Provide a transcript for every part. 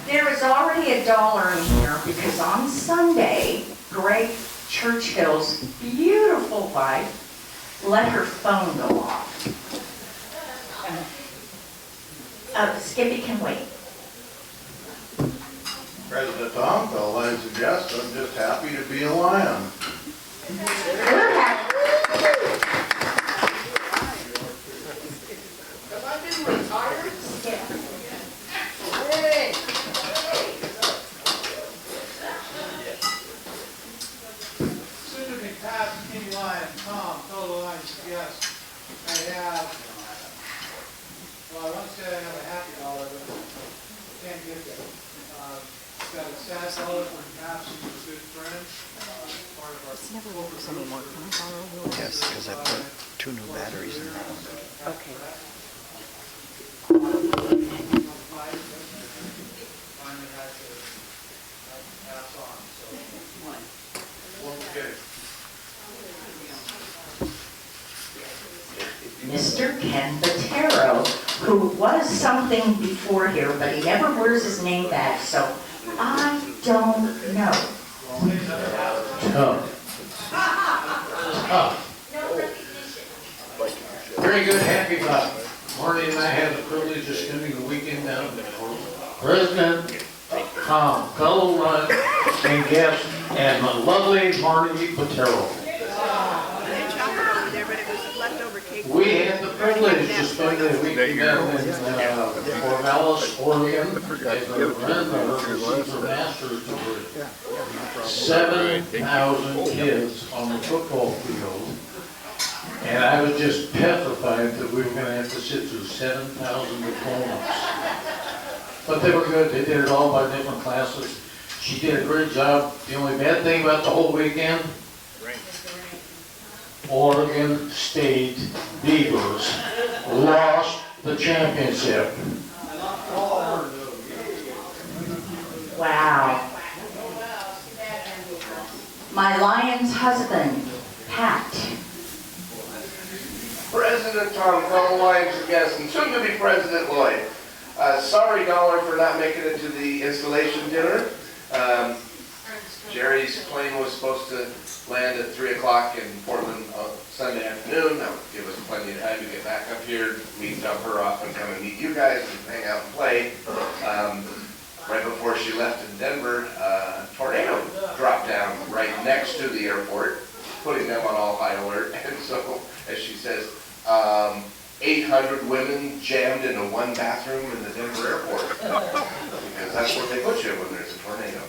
There is already $1 in here because on Sunday, Greg Churchill's beautiful wife let her phone go off. Skippy can wait. President Tom, fellow Lions and guests, I'm just happy to be a Lion. We're happy. Have I been retired? Yeah. Hey! Soon to be past King Lion, Tom, fellow Lions guest. I have, well, I want to say I have a happy dollar, but I can't get there. Got a sad dollar from Caps, who's a good friend, part of our corporate anymore. Yes, because I put 2 new batteries in there. Okay. Finally had to pass on, so. Mr. Ken Botero, who was something before here, but he never wears his name back, so I don't know. Very good, happy Marty and I had the privilege of spending the weekend down for President Tom, fellow Lion and guest, and the lovely Marty Botero. We had the privilege to spend the weekend down in Corvallis, Oregon, as a friend of receiver masters over 7,000 kids on the football field. And I was just petrified that we were going to have to sit through 7,000 opponents. But they were good. They did it all by different classes. She did a great job. The only bad thing about the whole weekend, Oregon State Beavers lost the championship. Wow. My Lion's husband, Pat. President Tom, fellow Lions and guests, and soon to be President Lloyd. Sorry, Dollar, for not making it to the installation dinner. Jerry's plane was supposed to land at 3 o'clock in Portland on Sunday afternoon. That would give us plenty of time to get back up here, dump her off, and come and meet you guys and hang out and play. Right before she left in Denver, a tornado dropped down right next to the airport, putting them on all high alert. And so, as she says, 800 women jammed into one bathroom in the Denver airport. Because that's what they put you when there's a tornado.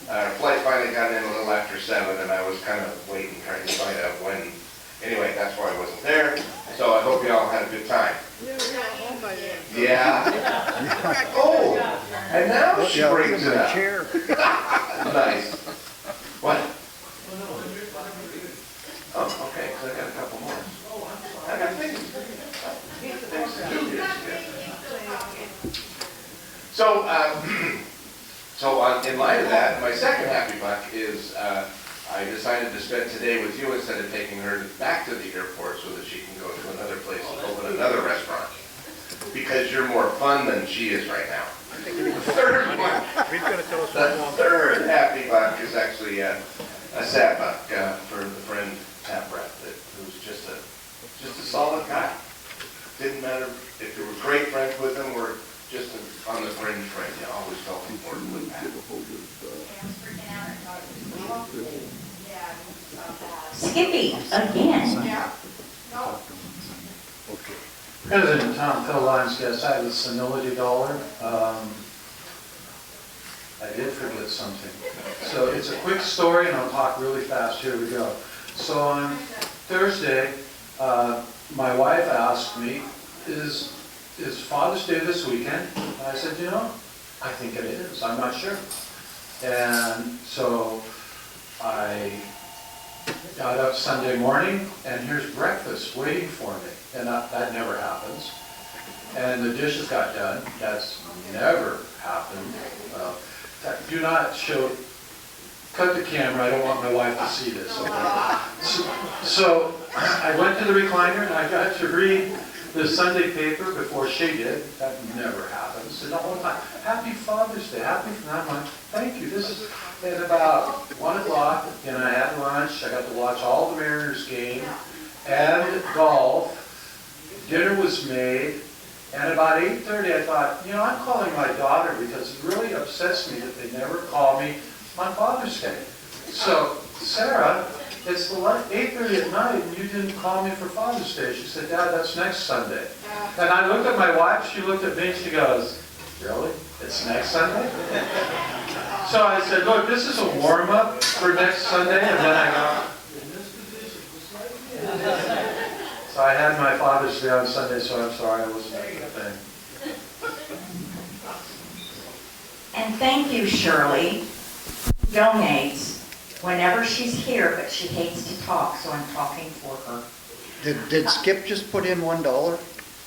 Our flight finally got in a little after 7, and I was kind of waiting, trying to find out when. Anyway, that's why I wasn't there. So I hope you all had a good time. Yeah. Oh, and now she brings it up. Nice. What? Oh, okay, so I got a couple more. I got things to do here. So, in light of that, my second happy buck is I decided to spend today with you instead of taking her back to the airport so that she can go to another place and open another restaurant. Because you're more fun than she is right now. The third one, the third happy buck is actually a sad buck for the friend Pat Brett, who's just a solid guy. Didn't matter if you were great friends with him or just on the fringe friend. You always felt important with Pat. Skippy, again. President Tom, fellow Lions guests, I have a senility dollar. I did forget something. So it's a quick story, and I'll talk really fast. Here we go. So on Thursday, my wife asked me, is Father's Day this weekend? And I said, I think it is. I'm not sure. And so I got up Sunday morning, and here's breakfast waiting for me. And that never happens. And the dishes got done. That's never happened. Do not cut the camera. I don't want my wife to see this. Okay? So I went to the recliner, and I got to read the Sunday paper before she did. That never happens. And the whole time, Happy Father's Day, Happy, and I'm like, thank you. This is at about 1 o'clock, and I had lunch. I got to watch all the Mariners game and golf. Dinner was made. And about 8:30, I thought, I'm calling my daughter because it really upsets me that they never call me on Father's Day. So, Sarah, it's 8:30 at night and you didn't call me for Father's Day. She said, Dad, that's next Sunday. And I looked at my wife, she looked at me and she goes, really? It's next Sunday? So I said, look, this is a warm-up for next Sunday. And then I go, so I had my Father's Day on Sunday, so I'm sorry I wasn't at the thing. And thank you, Shirley, who donates whenever she's here, but she hates to talk, so I'm talking for her. Did Skip just put in $1?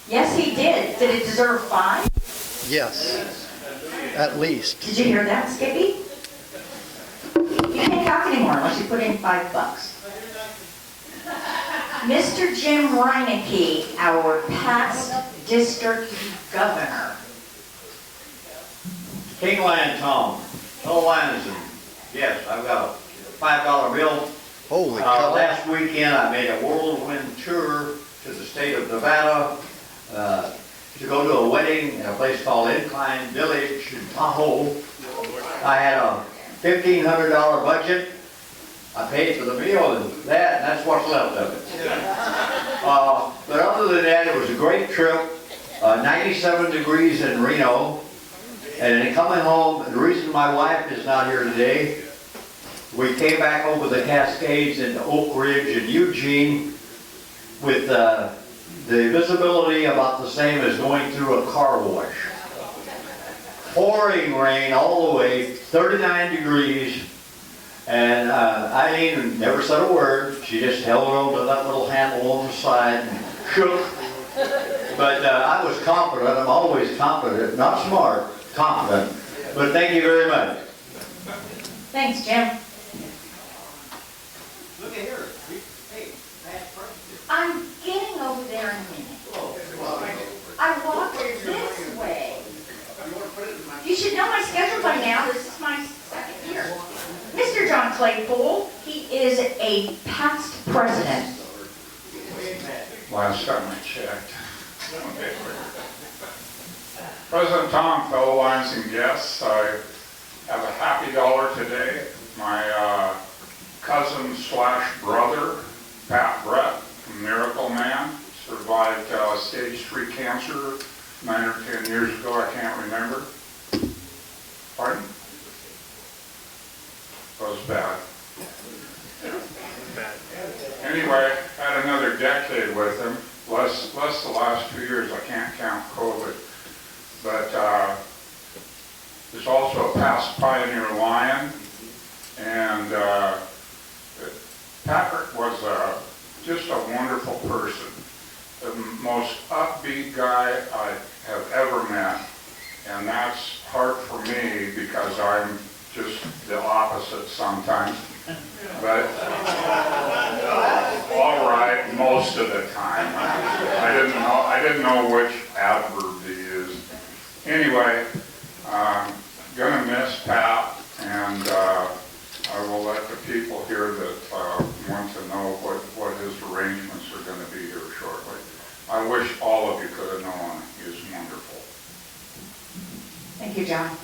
Yes, he did. Did it deserve 5? Yes, at least. Did you hear that, Skippy? You can't talk anymore unless you put in $5. Mr. Jim Reineke, our past district governor. King Lion Tom, fellow Lions, and yes, I've got a $5 bill. Holy cow. Last weekend, I made a whirlwind tour to the state of Nevada to go to a wedding in a place called Incline Village in Tahoe. I had a $1,500 budget. I paid for the meal and that's what's left of it. But other than that, it was a great trip. 97 degrees in Reno. And then coming home, the reason my wife is not here today, we came back over the Cascades into Oak Ridge and Eugene with the visibility about the same as going through a car wash. Pouring rain all the way, 39 degrees. And Eileen never said a word. She just held on to that little handle on the side and shook. But I was confident. I'm always confident. Not smart, confident. But thank you very much. Thanks, Jim. Look at here. Hey, I'm getting over there in a minute. I walked this way. You should know my schedule by now. This is my second year. Mr. John Claypool, he is a past president. Last time I checked. President Tom, fellow Lions and guests, I have a happy dollar today. My cousin slash brother, Pat Brett, Miracle Man, survived stage 3 cancer 9 or 10 years ago, I can't remember. Pardon? Was bad. Anyway, had another decade with him, less the last 2 years. I can't count COVID, but is also a past Pioneer Lion, and Patrick was just a wonderful person, the most upbeat guy I have ever met, and that's hard for me because I'm just the opposite sometimes, but all right most of the time. I didn't know which adverb to use. Anyway, gonna miss Pat, and I will let the people here that want to know what his arrangements are going to be here shortly. I wish all of you could have known. He is wonderful. Thank you, John.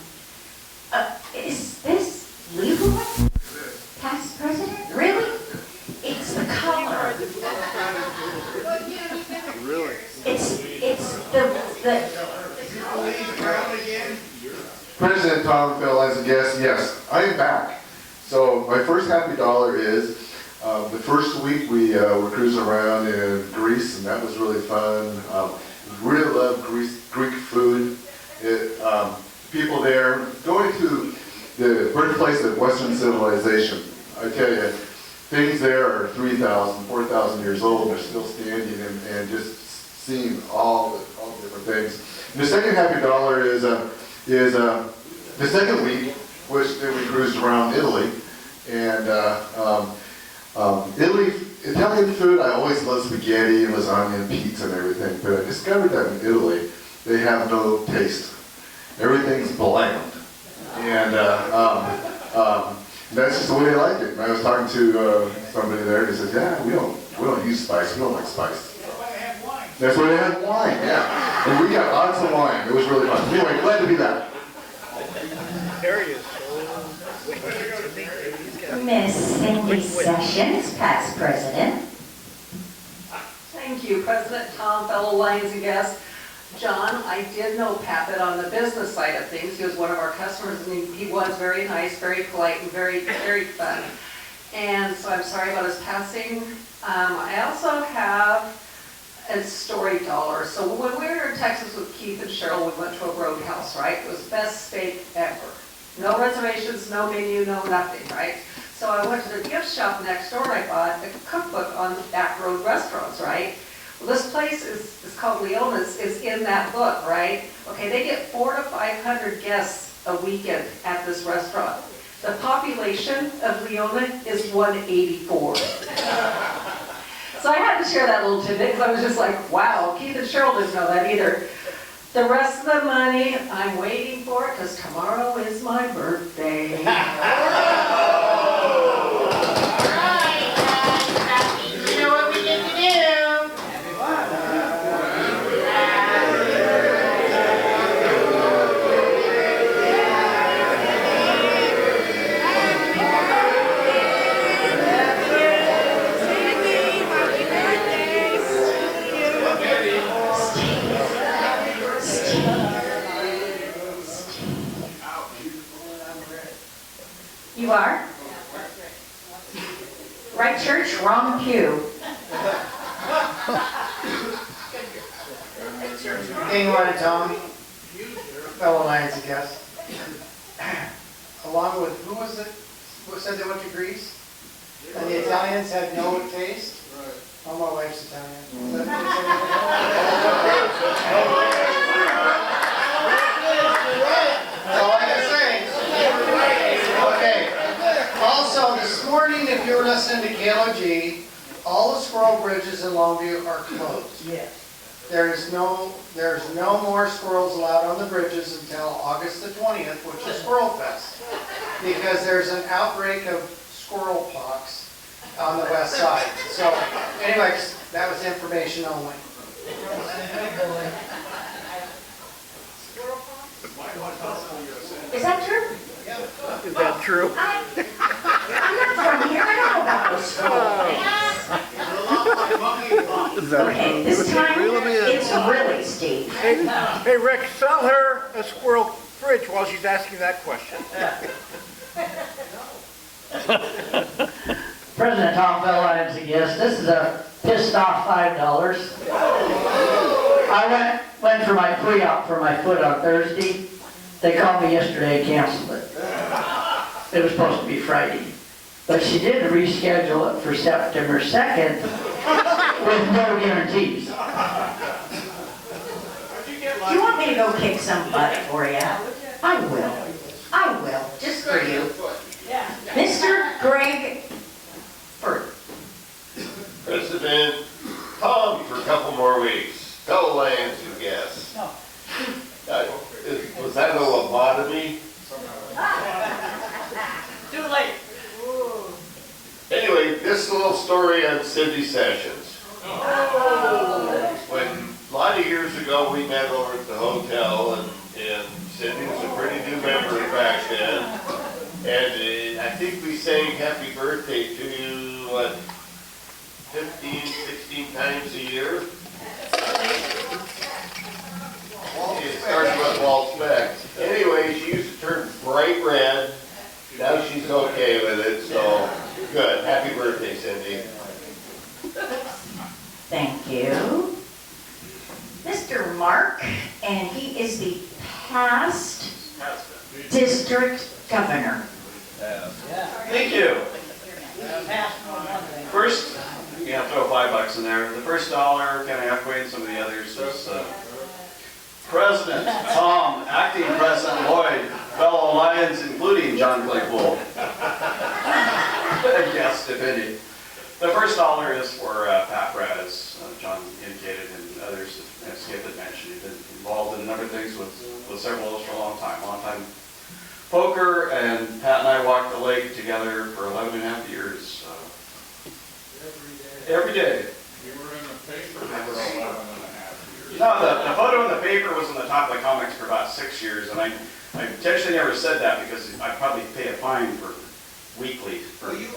Is this Leroy? Past president? Really? It's the color. Really? It's the President Tom, Phil, as a guest, yes, I am back. So my first happy dollar is the first week we were cruising around in Greece, and that was really fun. Really love Greek food. People there, going to the birthplace of Western civilization, I tell you, things there are 3,000, 4,000 years old. They're still standing and just seeing all the different things. And the second happy dollar is the second week, which then we cruised around Italy, and Italy Italian food, I always loved spaghetti and lasagna and pizza and everything, but I discovered that in Italy, they have no taste. Everything's bland. And that's just the way they like it. And I was talking to somebody there, and he says, yeah, we don't use spice, we don't like spice. That's why they have wine, yeah. And we got lots of wine. It was really fun. Anyway, glad to be back. Miss Cindy Sessions, past president. Thank you, President Tom, fellow Lions and guests. John, I did know Pappet on the business side of things. He was one of our customers, and he was very nice, very polite, and very, very fun. And so I'm sorry about his passing. I also have a story dollar. So when we were in Texas with Keith and Cheryl, we went to a roadhouse, right? It was the best steak ever. No reservations, no menu, no nothing, right? So I went to the gift shop next door and I bought a cookbook on the back road restaurants, right? Well, this place is called Leona's, is in that book, right? Okay, they get 400 to 500 guests a weekend at this restaurant. The population of Leona is 184. So I had to share that little tidbit because I was just like, wow, Keith and Cheryl didn't know that either. The rest of the money, I'm waiting for it because tomorrow is my birthday. You know what we get to do? You are? Right church, wrong pew. Hey, you want it, Tom? Fellow Lions and guests. Along with, who was it, who said they went to Greece? And the Italians had no taste? Oh, my wife's Italian. Was that That's all I can say. Okay. Also, this morning, if you were listening to KLOG, all the squirrel bridges in Longview are closed. Yes. There's no more squirrels allowed on the bridges until August the 20th, which is Squirrel Fest. Because there's an outbreak of squirrel pox on the west side. So, anyways, that was information only. Is that true? Is that true? I'm not from here, I don't know about those squirrel things. Is that Okay, this time, it's really steep. Hey, Rick, sell her a squirrel fridge while she's asking that question. President Tom Lions and guests, this is a pissed off $5. I went for my pre-op for my foot on Thursday. They called me yesterday and canceled it. It was supposed to be Friday. But she did reschedule it for September 2nd with no guarantees. Do you want me to go kick some butt for you? I will. I will, just for you. Mr. Greg Ford. President Tom for a couple more weeks. Fellow Lions and guests. Was that a lobotomy? Too late. Anyway, this little story on Cindy Sessions. When a lot of years ago we met over at the hotel, and Cindy was a pretty new member back then. And I think we sang happy birthday to you, 15, 16 times a year. It starts with Walt Speck. Anyway, she used to turn bright red. Now she's okay with it, so good. Happy birthday, Cindy. Thank you. Mr. Mark, and he is the past district governor. Thank you. First, you have to throw $5 in there. The first dollar, kind of halfway, and some of the others is President Tom, Acting President Lloyd, fellow Lions, including John Claypool. A guest, if any. The first dollar is for Pat Brad, as John indicated, and others, as Skip had mentioned. He's been involved in a number of things with several of us for a long time poker, and Pat and I walked the lake together for 11 and a half years. Every day. You were in the paper for 11 and a half years. No, the photo in the paper was on the top of the comics for about 6 years, and I intentionally never said that because I'd probably pay a fine for weekly for 6 years.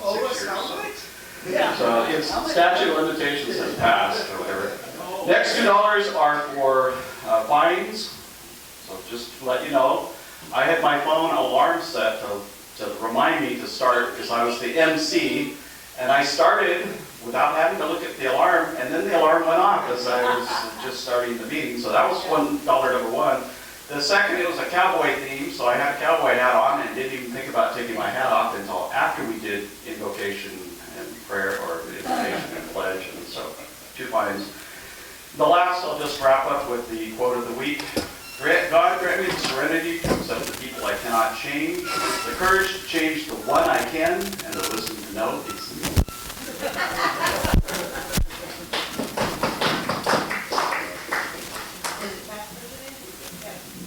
Yeah. So it's statute of limitations has passed or whatever. Next $2 are for fines. So just to let you know, I had my phone alarm set to remind me to start because I was the MC, and I started without having to look at the alarm, and then the alarm went off as I was just starting the meeting. So that was $1 number one. The second, it was a cowboy theme, so I had a cowboy hat on and didn't even think about taking my hat off until after we did invocation and prayer, or invocation and pledge, and so 2 fines. The last, I'll just wrap up with the quote of the week. God grant me the serenity to accept the people I cannot change, the courage to change the one I can, and the wisdom to know these things.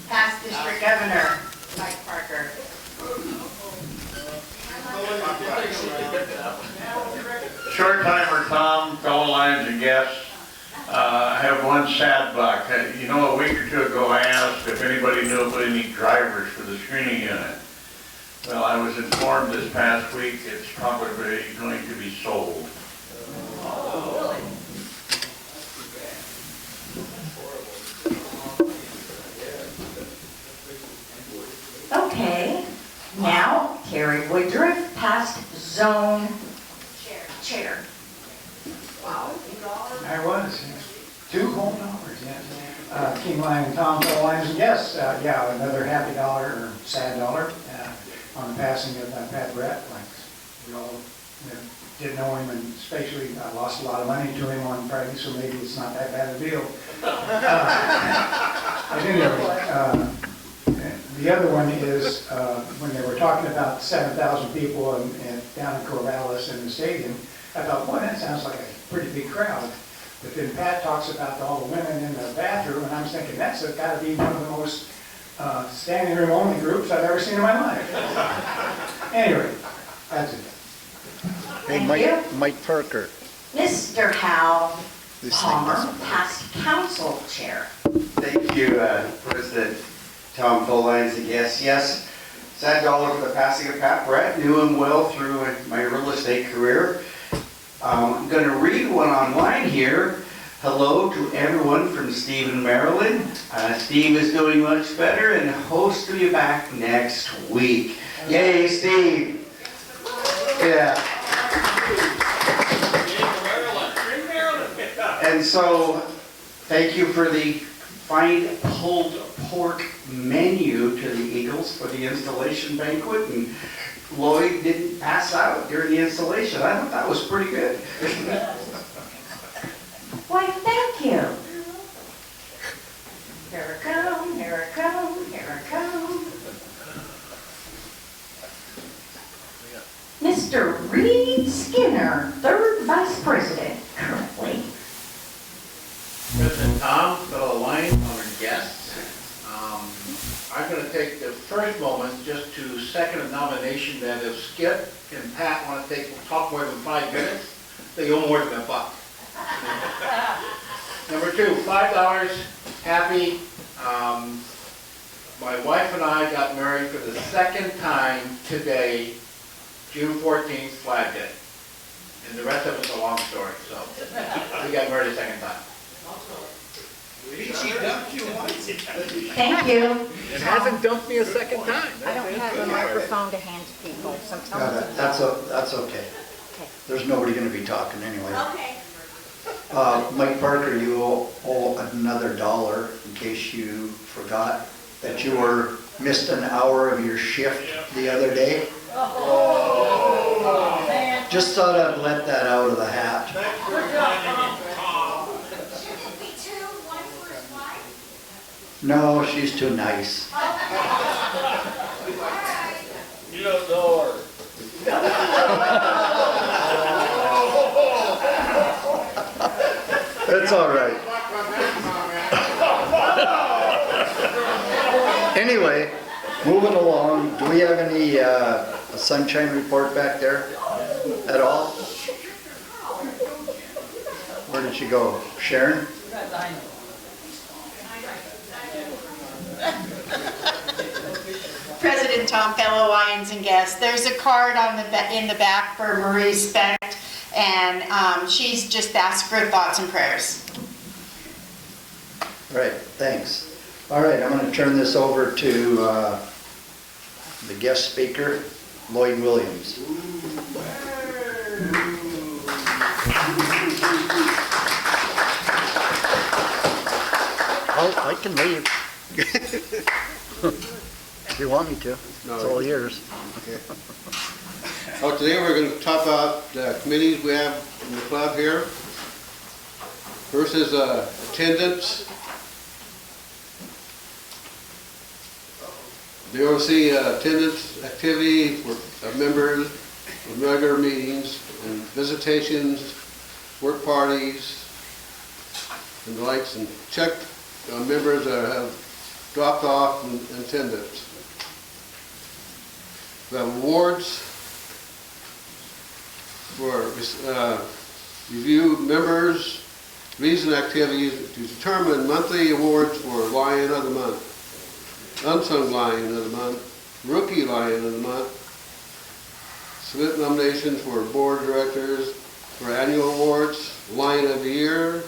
Past District Governor Mike Parker. Short timer Tom, fellow Lions and guests. I have one sad buck. You know, a week or two ago I asked if anybody knew of any drivers for the screening unit. Well, I was informed this past week it's probably going to be sold. Okay, now Terry Woodruff, past zone chair. I was, 2 whole dollars, yes. King Lion, Tom, fellow Lions, and yes, yeah, another happy dollar, or sad dollar, on the passing of Pat Brett. Like, we all didn't know him, and especially I lost a lot of money to him on Friday, so maybe it's not that bad a deal. At any rate, the other one is when they were talking about 7,000 people down in Corvallis in the stadium, I thought, boy, that sounds like a pretty big crowd. But then Pat talks about all the women in the bathroom, and I was thinking, that's got to be one of the most standing room only groups I've ever seen in my life. Anyway, that's it. Hey, Mike Parker. Mr. Hal This Palmer, thing doesn't work. past council chair. Thank you, President Tom, fellow Lions and guests. Yes, sad dollar for the passing of Pat Brett. Knew him well through my real estate career. I'm going to read one online here. Hello to everyone from Stephen, Maryland. Steve is doing much better and hopes to be back next week. Yay, Steve! Yeah. And so, thank you for the fine pulled pork menu to the Eagles for the installation banquet. And Lloyd didn't pass out during the installation. I thought that was pretty good. Why, thank you. Here it comes, here it comes, here it comes. Mr. Reed Skinner, 3rd Vice President, currently. President Tom, fellow Lions, honored guests. I'm going to take the first moment just to second a nomination that if Skip and Pat want to talk more than 5 minutes, they owe more than $1. Number 2, $5, happy. My wife and I got married for the 2nd time today, June 14th, Flag Day. And the rest of it's a long story, so we got married a 2nd time. Thank you. It hasn't dumped me a 2nd time. I don't have a microphone to hand to people, so tell me. That's okay. There's nobody going to be talking anyway. Okay. Mike Parker, you owe another $1 in case you forgot that you missed an hour of your shift the other day. Just thought I'd let that out of the hat. No, she's too nice. You don't know her. It's all right. Anyway, moving along, do we have any sunshine report back there at all? Where did she go? Sharon? President Tom, fellow Lions and guests, there's a card on in the back for Marie Specht, and she's just asked for thoughts and prayers. All right, thanks. All right, I'm going to turn this over to the guest speaker, Lloyd Williams. Oh, I can leave. If you want me to. It's all yours. Okay. Oh, today we're going to talk about the committees we have in the club here. First is attendance. They oversee attendance activity for members of regular meetings and visitations, work parties, and the likes, and check members that have dropped off in attendance. We have awards for review members' recent activities to determine monthly awards for Lion of the Month, Unsung Lion of the Month, Rookie Lion of the Month, submit nominations for board directors for annual awards, Lion of the Year,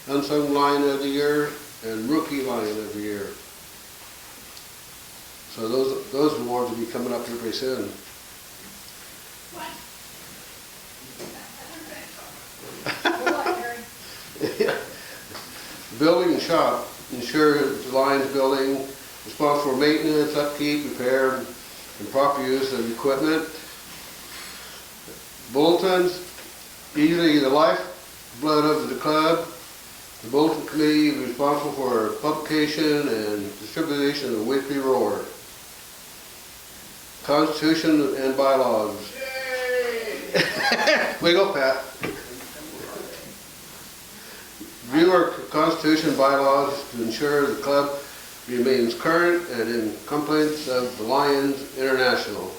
Unsung Lion of the Year, and Rookie Lion of the Year. So those awards will be coming up here pretty soon. Building and shop ensure the Lions building responsible for maintenance, upkeep, repair, and proper use of equipment. Bulletins, easily the lifeblood of the club. The Bulletin Committee is responsible for publication and distribution of the weekly roar. Constitution and bylaws. Way to go, Pat. Review our Constitution and bylaws to ensure the club remains current and in compliance of the Lions International.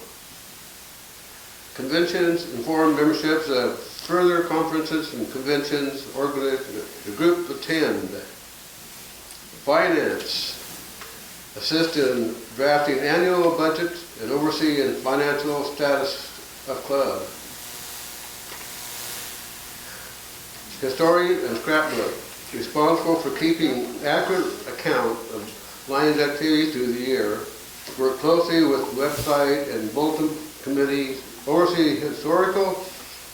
Conventions inform memberships of further conferences and conventions the group attend. Finance. Assist in drafting annual budgets and overseeing financial status of club. Historian and scrapbook, responsible for keeping accurate account of Lions activities through the year, work closely with website and bulletin committees, oversee historical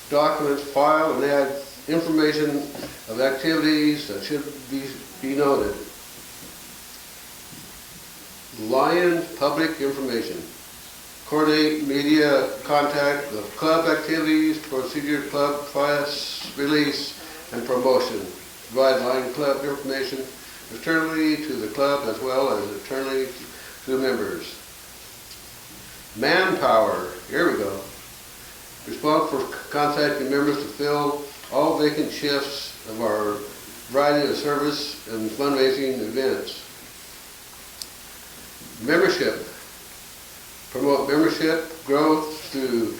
documents, file and add information of activities that should be noted. Lions Public Information. Coordinate media contact of club activities, procedure, club press release, and promotion. Provide Lion Club information externally to the club as well as internally to members. Manpower. Here we go. Responsible for contacting members to fill all vacant shifts of our variety of service and fundraising events. Membership. Promote membership growth through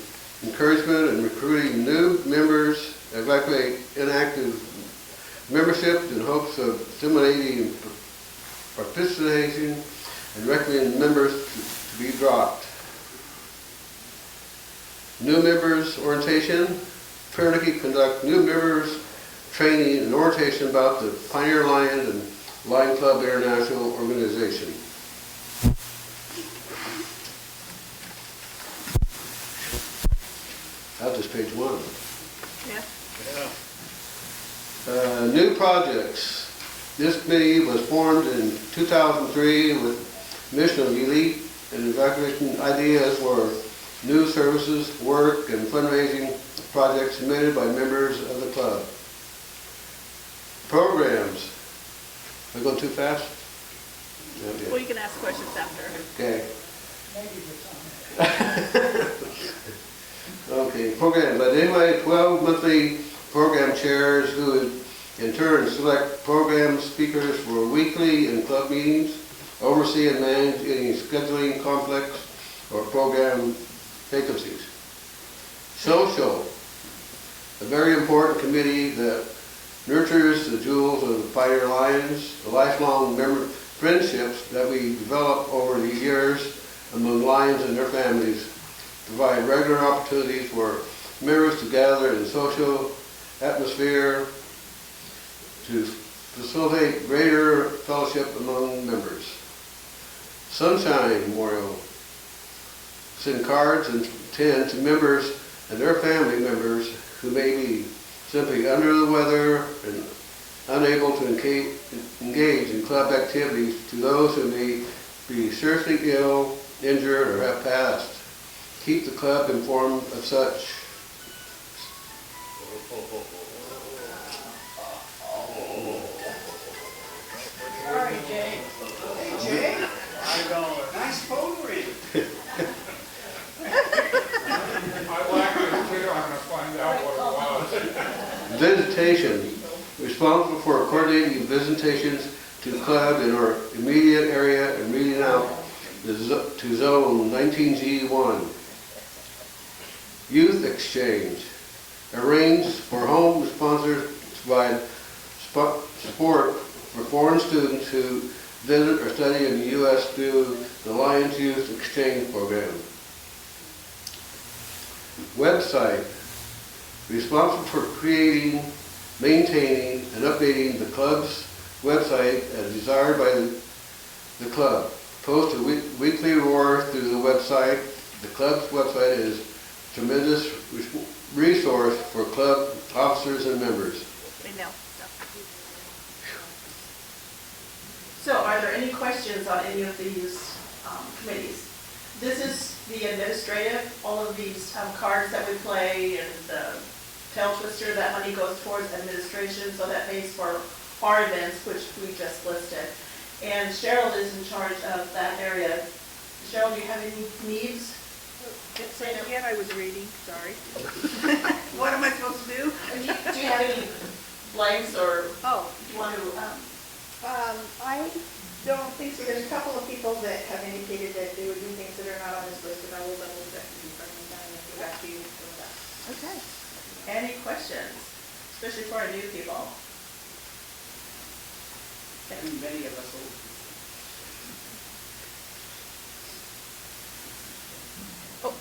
encouragement and recruiting new members, evaluate inactive membership in hopes of stimulating participation, and recommend members to be dropped. New members orientation. Periodically conduct new members training and orientation about the Pioneer Lions and Lion Club International organization. That's just page one. Yeah. New projects. This committee was formed in 2003 with mission of elite and evaluating ideas for new services, work, and fundraising projects submitted by members of the club. Programs. Am I going too fast? Okay. Well, you can ask questions after. Okay. Okay, program. But anyway, 12 monthly program chairs who In turn, select program speakers for weekly and club meetings, oversee and manage any scheduling conflicts or program vacancies. Social, a very important committee that nurtures the jewels of the Pioneer Lions, the lifelong friendships that we develop over the years among Lions and their families, provide regular opportunities for members to gather in social atmosphere to facilitate greater fellowship among members. Sunshine Memorial, send cards and tin to members and their family members who may be simply under the weather and unable to engage in club activities, to those who may be seriously ill, injured, or have passed. Keep the club informed of such. Sorry, Jay. Hey, Jay. Nice phone reading. I'd like to too, I'm gonna find out what it was. Visitation, responsible for coordinating visitations to the club in our immediate area and reading out to Zone 19G1. Youth exchange, arrange for home sponsors to provide support for foreign students who visit or study in the U.S. through the Lions Youth Exchange Program. Website, responsible for creating, maintaining, and updating the club's website as desired by the club. Post a weekly reward through the website. The club's website is a tremendous resource for club officers and members. So are there any questions on any of these committees? This is the administrative, all of these cards that we play and the tail twister, that money goes towards administration, so that pays for our events, which we just listed. And Cheryl is in charge of that area. Cheryl, do you have any needs? Say it again, I was reading, sorry. What am I supposed to do? Do you have any blanks or do you want to? I don't think so. There's a couple of people that have indicated that they would do things that are not on this list, and I will double check and confirm them and get back to you with that. Okay. Any questions, especially for our new people? Many of us will.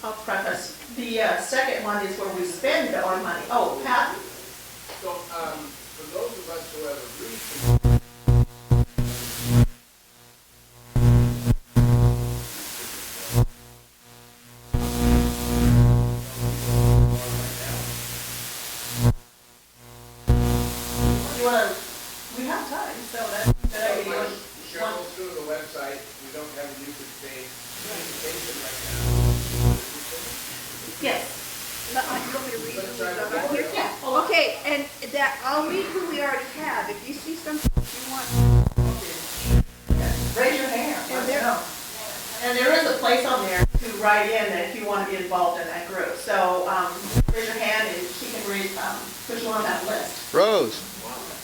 I'll preface. The second one is where we spend our money. Oh, Pat? So, for those of us who have agreed to We have time, so that's good idea. Cheryl, through the website, we don't have a usage page, communication right now. Yes. You want me to read them right here? Yeah. Okay, and that, I'll read who we already have. If you see something you want. Raise your hand. And there is a place on there to write in that if you want to be involved in that group. So raise your hand and she can read which one on that list. Rose.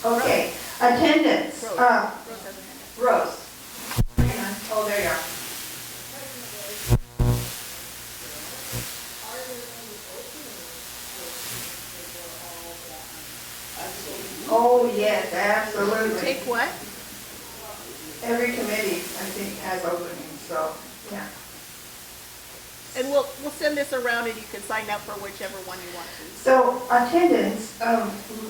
Okay, attendance. Rose. Oh, there you are. Oh, yes, absolutely. Take what? Every committee, I think, has openings, so, yeah. And we'll send this around and you can sign up for whichever one you want to. So attendance,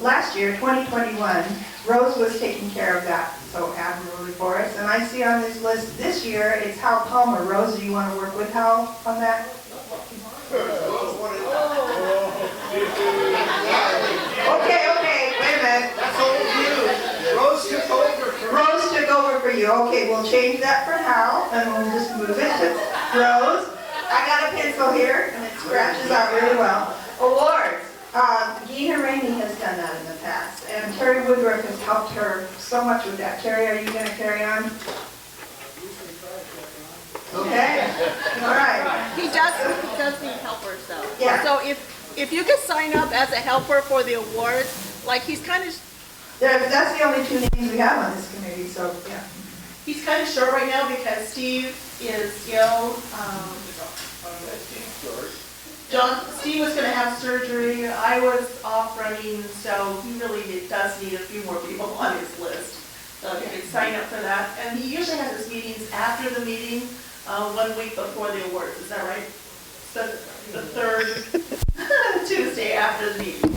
last year, 2021, Rose was taking care of that so admirably for us. And I see on this list this year, it's Hal Palmer. Rose, do you want to work with Hal on that? Okay, wait a minute. That's old news. Rose took over for Rose took over for you. Okay, we'll change that for Hal and we'll just move it to Rose. I got a pencil here, and it scratches out really well. Awards. Gina Ramey has done that in the past, and Terry Woodruff has helped her so much with that. Terry, are you going to carry on? Okay. All right. He does need helpers though. Yeah. So if you could sign up as a helper for the awards, Like, he's kind of, That's the only two names we have on this committee, so, yeah. he's kind of short right now because Steve is ill. Steve was gonna have surgery, I was off running, so he really does need a few more people on his list. So he can sign up for that, and he usually has his meetings after the meeting, 1 week before the awards, is that right? So the third Tuesday after the meeting.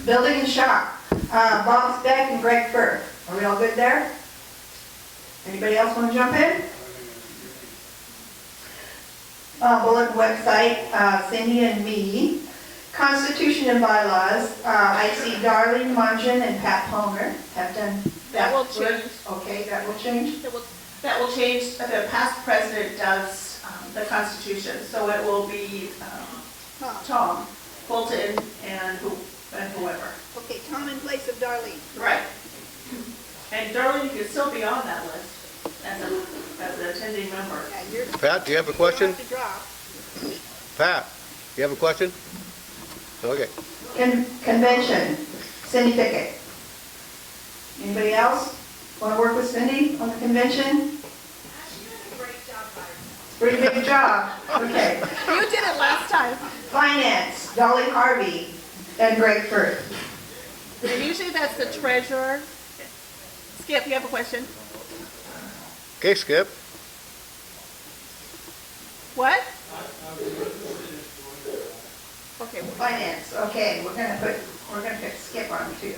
Building and shop, Bob Speck and Greg Firth. Are we all good there? Anybody else want to jump in? Bulletin website, Cindy and me. Constitution and bylaws, I see Darlene Mungin and Pat Palmer have done That will work. change. Okay, that will change. That will change, the past president does the Constitution, so it will be Tom Fulton and whoever. Okay, Tom in place of Darlene. Right. And Darlene can still be on that list as an attending member. Yeah, you're. Pat, do you have a question? To drop. Pat, you have a question? Okay. Convention, Cindy Pickett. Anybody else want to work with Cindy on the convention? Pretty big job, okay. You did it last time. Finance, Dolly Harvey and Greg Firth. And usually that's the treasurer. Skip, you have a question? Okay, Skip. What? Okay. Finance, okay, we're gonna put Skip on too.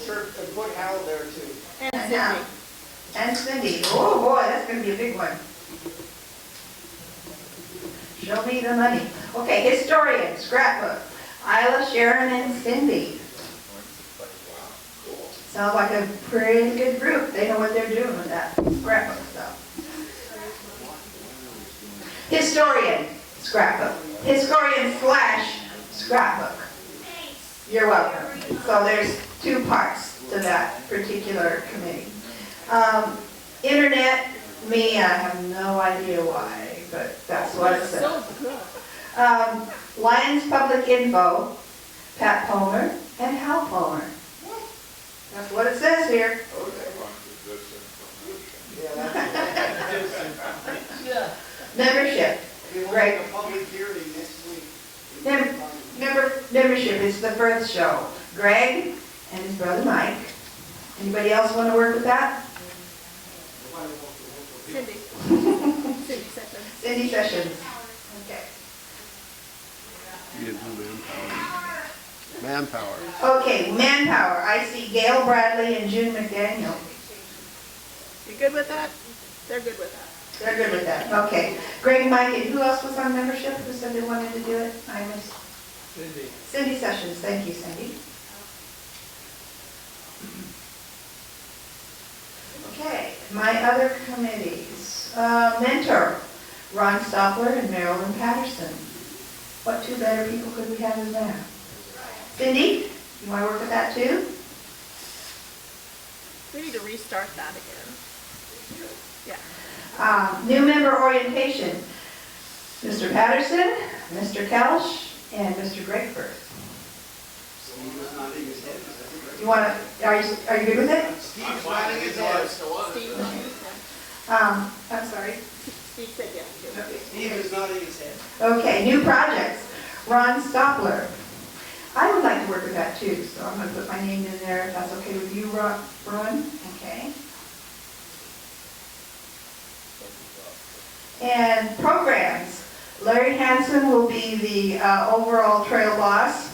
Sure, and put Hal there too. And Cindy. And Cindy, oh boy, that's gonna be a big one. Show me the money. Okay, historian, scrapbook, Isla, Sharon, and Cindy. Sounds like a pretty good group. They know what they're doing with that scrapbook stuff. Historian, scrapbook. Historian / scrapbook. You're welcome. So there's two parts to that particular committee. Internet, me, I have no idea why, but that's what it says. So good. Lions Public Info, Pat Palmer and Hal Palmer. That's what it says here. Membership, Greg. Membership is the Firth Show. Greg and his brother Mike. Anybody else want to work with that? Cindy. Cindy Sessions. Cindy Sessions. Okay. Manpower. Okay, manpower. I see Gail Bradley and June McDaniel. You good with that? They're good with that. They're good with that. Okay. Greg, Mike, and who else was on membership? Who said they wanted to do it? I missed. Cindy. Cindy Sessions. Thank you, Cindy. Okay, my other committees. Mentor, Ron Stoppler and Marilyn Patterson. What two better people could we have than that? Cindy, you want to work with that too? We need to restart that again. Yeah. New member orientation, Mr. Patterson, Mr. Kelch, and Mr. Greg Firth. You want to, are you good with it? Steve's nodding his head. I'm sorry. Steve said yes. Steve is nodding his head. Okay, new projects, Ron Stoppler. I would like to work with that too, so I'm going to put my name in there if that's okay with you, Ron. Okay. And programs, Larry Hansen will be the overall trail boss,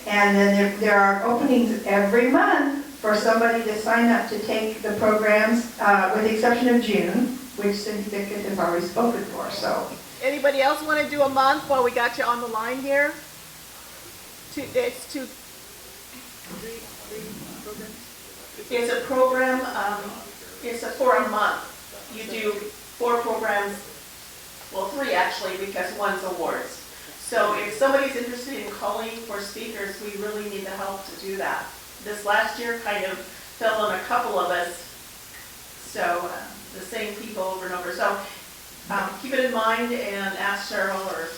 and then there are openings every month for somebody to sign up to take the programs, with the exception of June, which Cindy Pickett has already spoken for, so. Anybody else want to do a month while we got you on the line here? Three programs. It's a program, it's for a month. You do 4 programs, well 3 actually, because one's awards. So if somebody's interested in calling for speakers, we really need the help to do that. This last year kind of fell on a couple of us, so the same people over and over. So keep it in mind and ask Cheryl or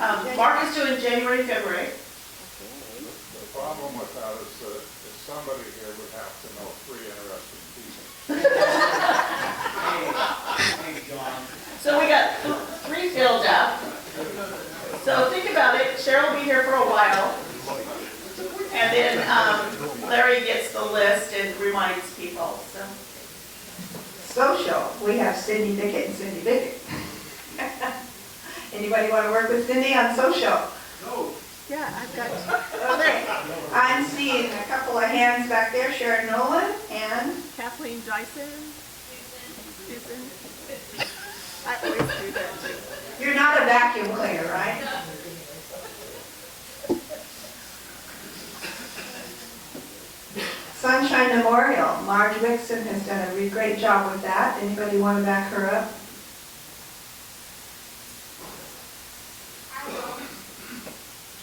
Mark is doing January, February. The problem with that is that if somebody here would have to know 3 interesting people. So we got 3 filled up. So think about it, Cheryl will be here for a while. And then Larry gets the list and reminds people, so. Social, we have Cindy Bickett and Cindy Bickett. Anybody want to work with Cindy on social? No. Yeah, I've got. Okay, I'm seeing a couple of hands back there, Sharon Nolan and Kathleen Dyson. Susan. I always do that too. you're not a vacuum cleaner, right? Sunshine Memorial, Marge Wixon has done a really great job with that. Anybody want to back her up?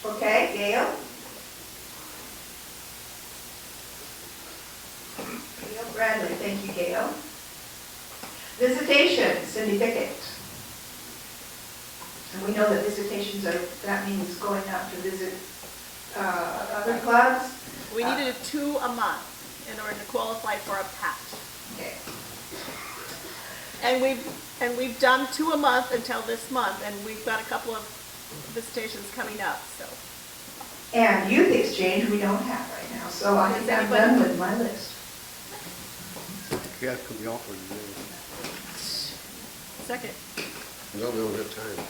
Okay, Gail? Gail Bradley, thank you, Gail. Visitation, Cindy Pickett. And we know that visitations are, that means going out to visit other clubs. We needed 2 a month in order to qualify for a PAT. Okay. And we've done 2 a month until this month, and we've got a couple of visitations coming up, so. And youth exchange, we don't have right now, so I think I'm done with my list. Yeah, it could be offered. Second. No, we don't have time.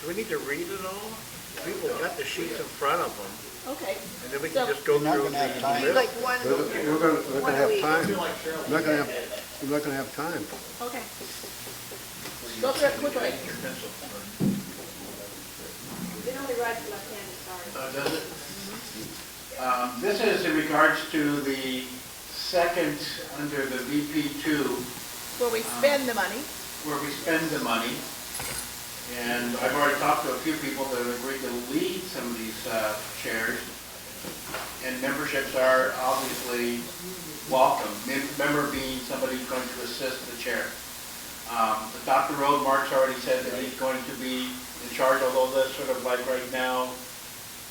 Do we need to read it all? People got the sheets in front of them, Okay. and then we can just go through the list. Like one. We're gonna have time. We're not gonna have time. Okay. Go through it quickly. It only writes left-handed, sorry. Does it? This is in regards to the second, under the VP2, Where we spend the money. where we spend the money. And I've already talked to a few people that have agreed to lead some of these chairs. And memberships are obviously welcome. Member being somebody who's going to assist the chair. The Dr. Road, Mark's already said that he's going to be in charge, although that's sort of like right now.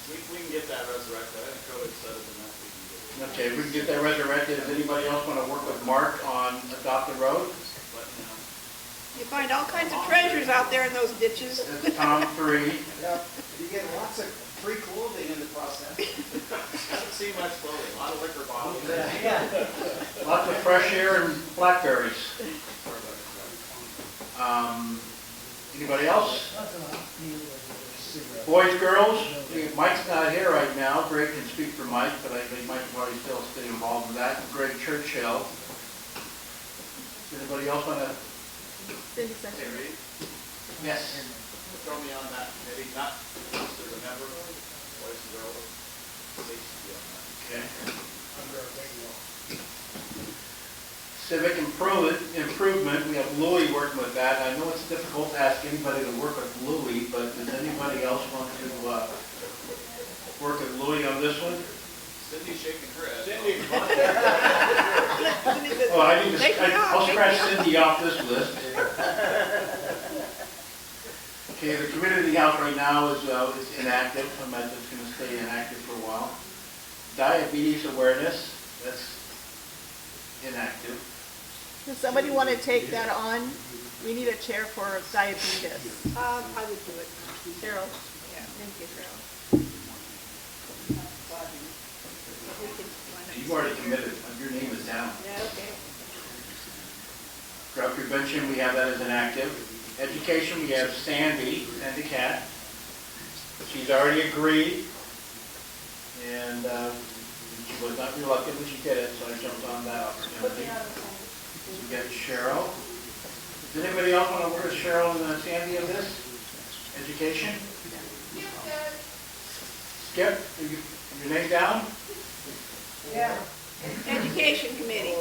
We can get that resurrected. I think code says enough. Okay, we can get that resurrected. Does anybody else want to work with Mark on Adopt the Road? You find all kinds of treasures out there in those ditches. It's Tom 3. Yeah, you get lots of free clothing in the process. Haven't seen much clothing, a lot of liquor bottles. Lots of fresh air and blackberries. Anybody else? Boys, girls, Mike's not here right now. Greg can speak for Mike, but I think Mike probably still stay involved in that. Greg Churchill. Anybody else want to? Cindy said. Yes. Throw me on that committee, not just as a member, boys and girls. Okay. Civic improvement, we have Louis working with that. I know it's difficult to ask anybody to work with Louis, but does anybody else want to work with Louis on this one? Cindy's shaking her head. Cindy, oh, I need to, I'll scratch Cindy off this list. Okay, the community house right now is inactive. I imagine it's going to stay inactive for a while. Diabetes awareness, that's inactive. Does somebody want to take that on? We need a chair for diabetes. I would do it. Cheryl. Yeah. Thank you, Cheryl. You've already committed, your name is down. Yeah, okay. Drug prevention, we have that as inactive. Education, we have Sandy Cat. She's already agreed, and she was not reluctant when she did it, so I jumped on that opportunity. We got Cheryl. Does anybody else want to work with Cheryl and Sandy on this? Education? Skip, your name down? Yeah. Education committee.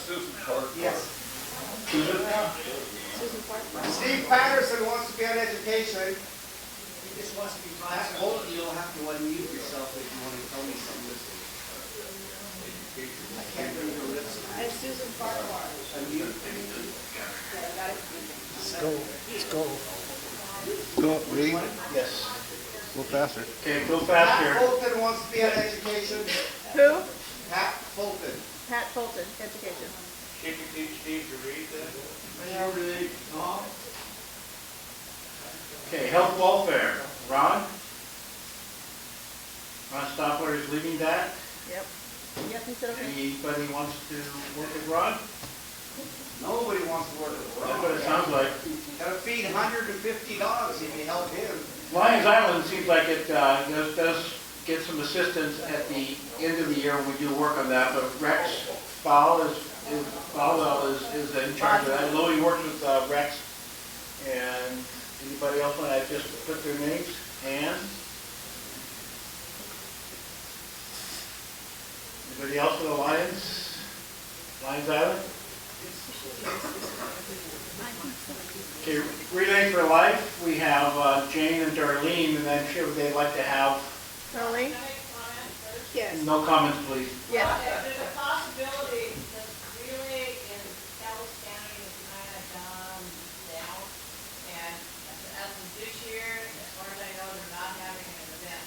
Susan Park. Yes. Susan? Susan Park. Steve Patterson wants to be on education. He just wants to be class. Both of you will have to unmute yourself if you want to tell me something. I can't remember the list. And Susan Farquhar. Unmute. Yeah, got it. Let's go. Go, read, Yes. go faster. Okay, go faster. Pat Fulton wants to be on education. Who? Pat Fulton. Pat Fulton, education. She can teach Steve to read then? Okay, health welfare. Ron? Ron Stopler is leading that. Yep. Yep, he said okay. Anybody wants to work with Ron? Nobody wants to work with Rob. That's what it sounds like. Gotta feed 150 dogs if you help him. Lions Island seems like it does get some assistance at the end of the year when we do work on that, but Rex Fowle is in charge of that. Louis works with Rex, and anybody else want to just put their names? And anybody else for the Lions Island? Okay, Relay for Life, we have Jane and Darlene, and I'm sure they'd like to have. Darlene? Yes. No comments, please. Yes. There's a possibility that Relay in Calhoun County is kind of gone down, and as of this year, as far as I know, they're not having an event.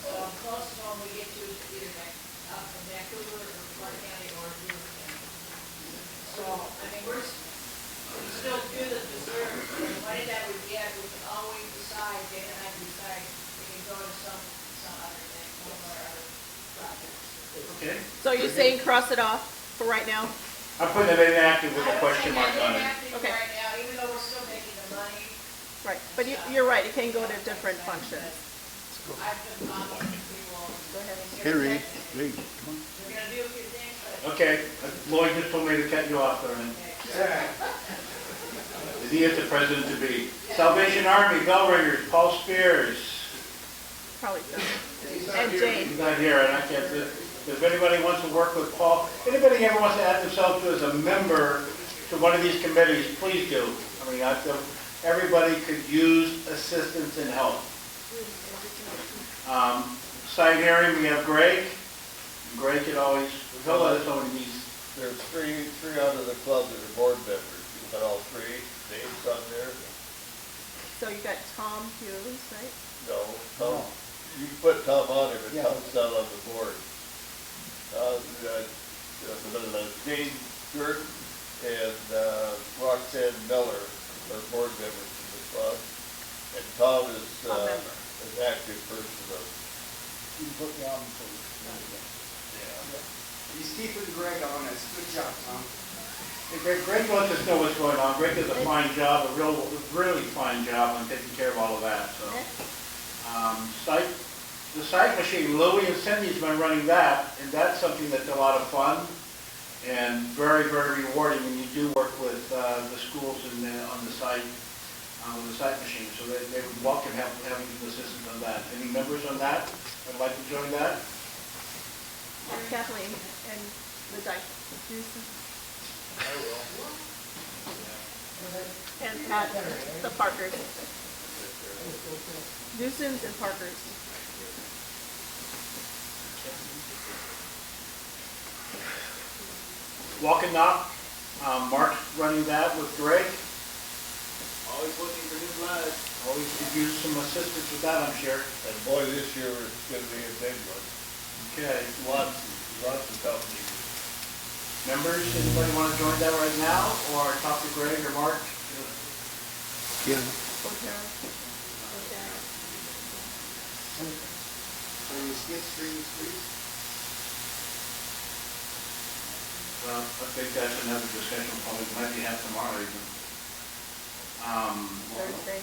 So closest one we get to is either up in Vancouver or Clark County or Beaver County. So, I mean, we still do the dessert, the money that we get, we can always decide, Dana and I can decide, we can go to some other thing, one of our other projects. Okay. So you're saying cross it off for right now? I'm putting it inactive with a question mark on it. Okay. Right now, even though we're still making the money, Right, but you're right, it can go to different functions. I've been talking to people. Go ahead. Henry, read. We're gonna do a few things, but Okay, Lloyd just told me to cut you off there. He is the president to be. Salvation Army, Bell Ringers, Paul Spears. Probably so. He's not And here. Jane. He's not here, and I can't, if anybody wants to work with Paul, anybody ever wants to add themselves to as a member to one of these committees, please do. I mean, everybody could use assistance and help. Site hearing, we have Greg. Greg could always, he'll let us know when he needs. There's three out of the club that are board members. You got all three names on there? So you got Tom Hughes, right? No, Tom, you can put Tom on it, but Tom's not on the board. Jane Gert and Roxanne Miller are board members of the club. And Tom is an active person of. You can put me on for He's keeping Greg on us. Good job, Tom. Hey, Greg lets us know what's going on. Greg does a fine job, a really fine job on taking care of all of that, so. The site machine, Louie and Cindy's been running that, and that's something that's a lot of fun and very, very rewarding when you do work with the schools on the site, with the site machine. So they would welcome having some assistance on that. Any members on that would like to join that? Kathleen and the Dyke. I will. And Pat, the Parkers. Deucens and Parkers. Walk and knock, Mark's running that with Greg. Always looking for new blood. Always could use some assistance with that, I'm sure. And boy, this year is gonna be a big one. Okay. Lots of companies. Members, anybody want to join that right now, or talk to Greg or Mark? Yeah. Well, I think that's another discussion, probably might be have tomorrow even. Thursday.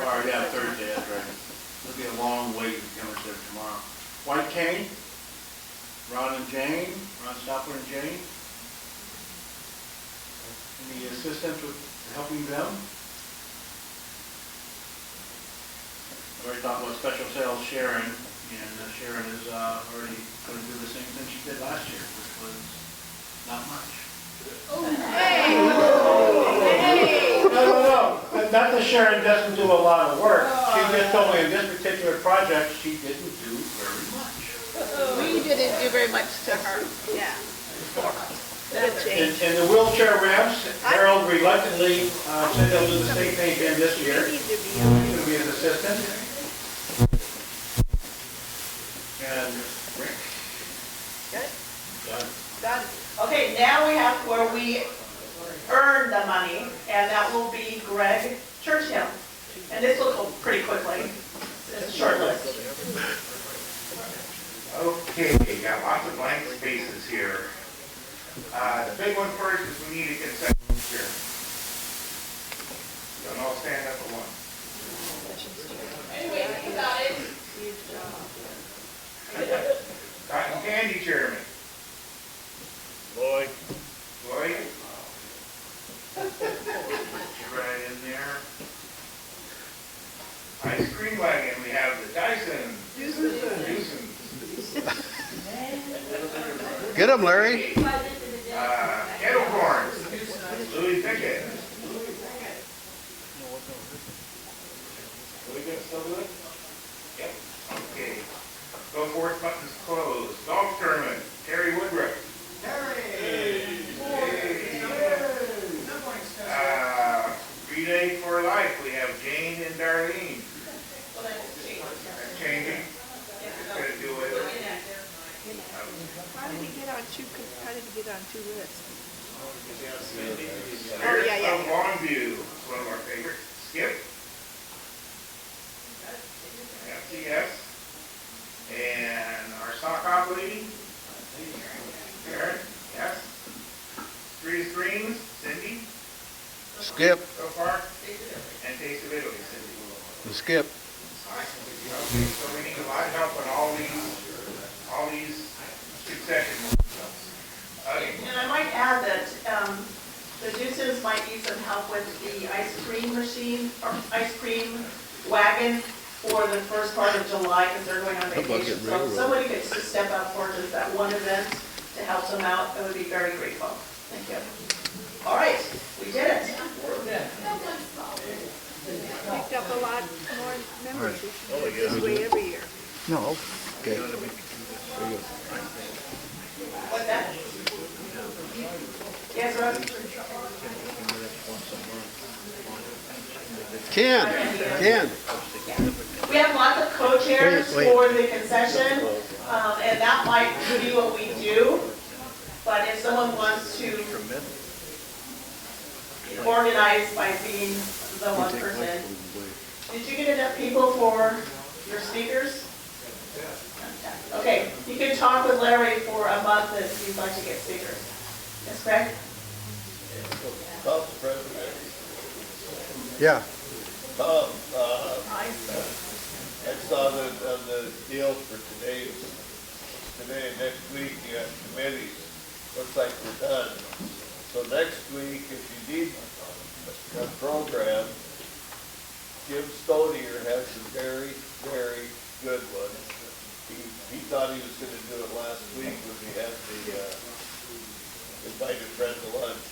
Or, yeah, Thursday, that's right. It'll be a long wait to come there tomorrow. White Cane, Ron and Jane, Ron Stopler and Jane. Any assistance with helping them? I already talked about special sales Sharon, and Sharon is already going to do the same thing she did last year, which was not much. Hey! No. Not that Sharon doesn't do a lot of work. She just told me in this particular project, she didn't do very much. We didn't do very much to her. Yeah. And the wheelchair ramps, Harold reluctantly said he'll do the state paint bin this year. He's going to be an assistant. And Rick. Good. Done. Okay, now we have where we earn the money, and that will be Greg Churchill. And this will go pretty quickly. It's a short list. Okay, got lots of blank spaces here. The big one first is we need a consent here. Don't all stand up at once. Anyway, you got it. Cotton candy chairman. Lloyd. Lloyd. Right in there. Ice cream wagon, we have the Dyson. Deucens. Get him, Larry. Kettle corn. Louis Pickett. Are we gonna still do it? Yep. Okay. Go Forth buttons closed. Golf tournament. Terry Woodruff. Relay for life. We have Jane and Darlene. Changing. Gonna do it. How did he get on two lists? Spirit of Longview. It's one of our favorites. Skip. FCS. And our sock op lady. Karen. Yes. Three Screens. Cindy. Skip. So far. And Taste of Italy, Cindy. Skip. Okay, so we need a lot of help on all these successions. And I might add that the Deuces might need some help with the ice cream machine, or ice cream wagon for the first part of July, because they're going on vacation. So if somebody could just step up for just that one event to help them out, that would be very grateful. Thank you. All right, we did it. Picked up a lot more members this way every year. No, okay. What's that? Yes, Rose? Ken. We have lots of co-chairs Wait. for the concession, and that might be what we do. But if someone wants to organize by being the one person. Did you get enough people for your speakers? Okay, you can talk with Larry for a month if you'd like to get speakers. Yes, Greg? Council President. Yeah. Tom, I saw that on the deal for today and next week, you have committees. Looks like we're done. So next week, if you need a program, Jim Stonier has a very, very good one. He thought he was gonna do it last week when he had the, invited friend to lunch.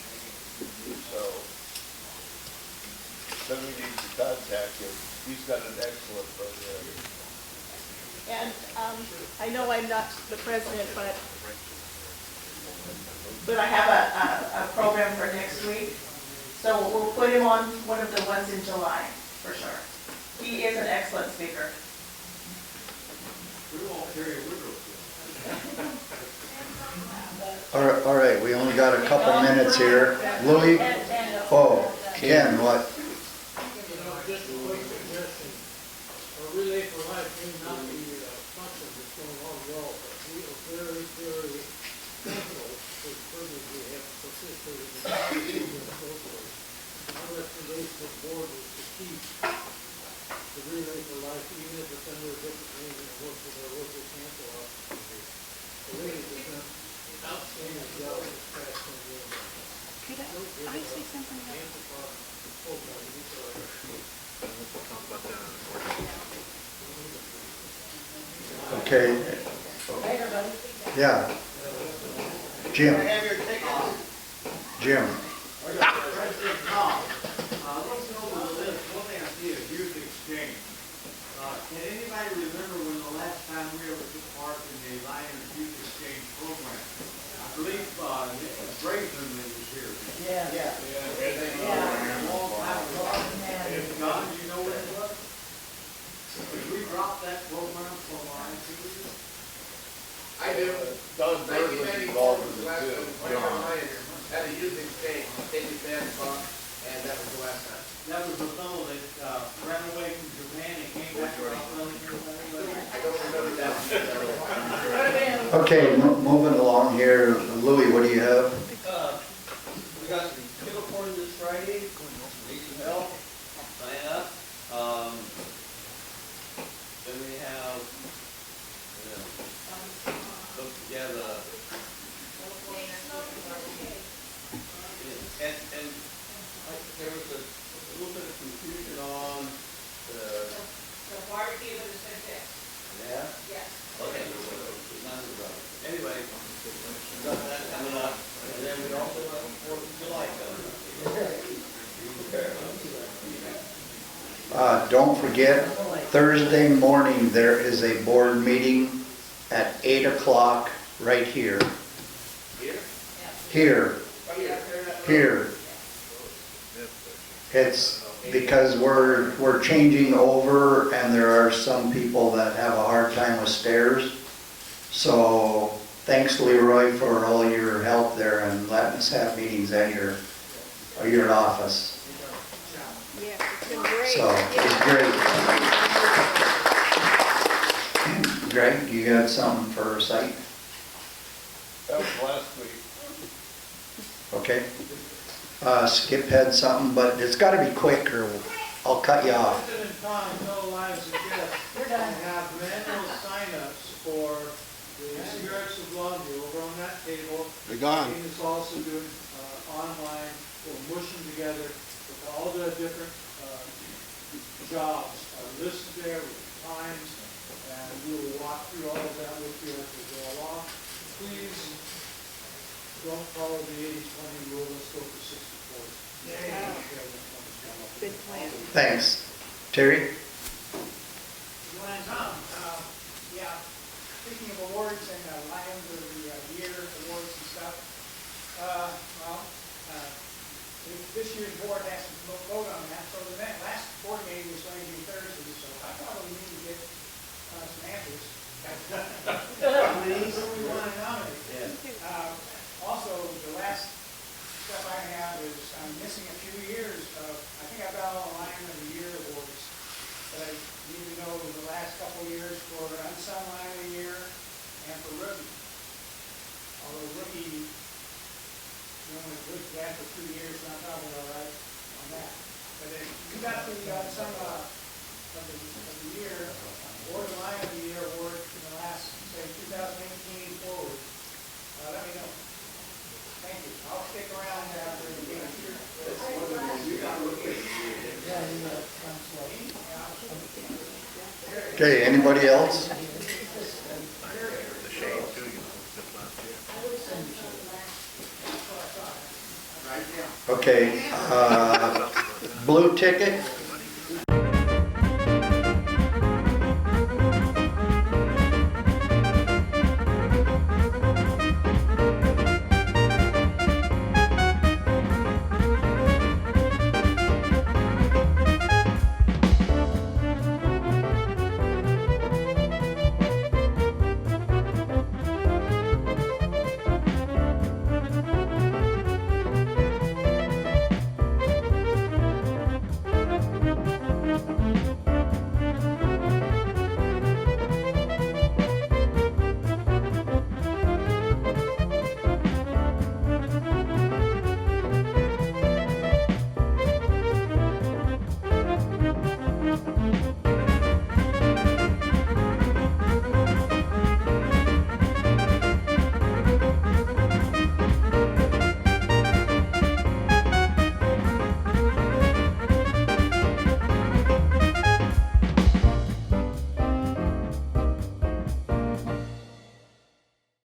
So, somebody needs to contact him. He's got an excellent program. And I know I'm not the president, but I have a program for next week. So we'll put him on one of the ones in July, for sure. He is an excellent speaker. All right, we only got a couple minutes here. Louis? Oh, Ken, what? Just a quick suggestion. A Relay for Life may not be a function that's going on well, but we are very, very thankful for the privilege we have to participate in the program. My recommendation to the board is to keep the Relay for Life, even if it's under a different name and work with our local council officers. The ladies have done outstanding job this past 10 years. Could I say something else? Okay. Yeah. Jim. Jim. Can anybody remember when the last time we ever took part in the Lions Youth Exchange program? I believe Greg I do. Don Bird was involved with it too. Had a youth exchange, take his band and that was the last time. That was the fellow that ran away from Japan and came back to Australia. I don't remember that. Okay, moving along here. Louis, what do you have? We got the kiddo corn this Friday, need some help, sign up. Then we have, and there was a little bit of confusion on the. The barbecue with the syntax. Yeah? Yes. Okay. Anyway, we got that coming up, and then we also have 4th of July coming up. Don't forget, Thursday morning, there is a board meeting at 8 o'clock right here. Here. Here. It's because we're changing over and there are some people that have a hard time with stairs. So thanks Leroy for all your help there and letting us have meetings at your office. Yeah, it's been great. So it's great. Greg, you got something for site? That was last week. Okay. Skip had something, but it's got to be quick or I'll cut you off. President Tom Phil Lions suggest I have manual signups for the cigarettes of Longview over on that table. They're gone. Dean is also doing online, we'll mush them together with all the different jobs listed there with times, and we will walk through all of that with you as we go along. Please don't follow the 80-20 rule, let's go for 60-40. Good plan. Thanks. Terry? Glenn, Tom, yeah, speaking of awards and Lions of the Year awards and stuff, this year's board has to vote on that, so the last board meeting was going to be Thursday, so I probably need to get some answers. Who we want to nominate. Also, the last stuff I have is I'm missing a few years of, I think I've got all the Lion of the Year awards, but I need to know the last couple of years for unsung Lion of the Year and for rookie. Although rookie, was bad for 2 years, so I'm probably all right on that. But if you got the unsung of the year or the Lion of the Year award in the last, say, 2018 forward, let me know. Thank you. I'll stick around after the game. Okay, anybody else? Okay, blue ticket,